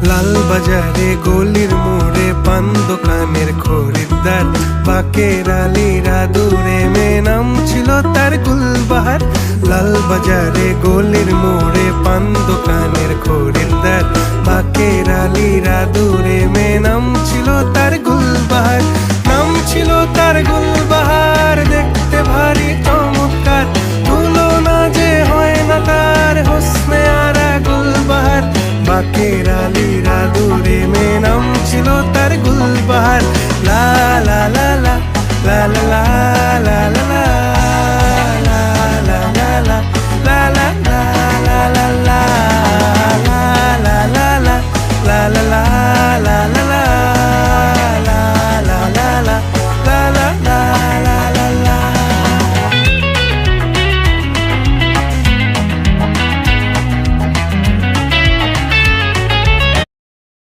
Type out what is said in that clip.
লাল বাজারে গলির মোড়ে পান দোকানের খরিদ্দার, বাকের আলীরা দূরে মেয়ে নাম ছিল তার গুলবাহার। লাল বাজারে গলির মোড়ে পান দোকানের খরিদ্দার, বাকের আলীরা দূরে মেয়ে নাম ছিল তার গুলবাহার। নাম ছিল তার গুলবাহার, দেখতে ভারী চমৎকার, তুলনা যে হয় না তার হোসনে আরা গুলবাহার। বাকের আলীরা দূরে মেয়ে নাম ছিল তার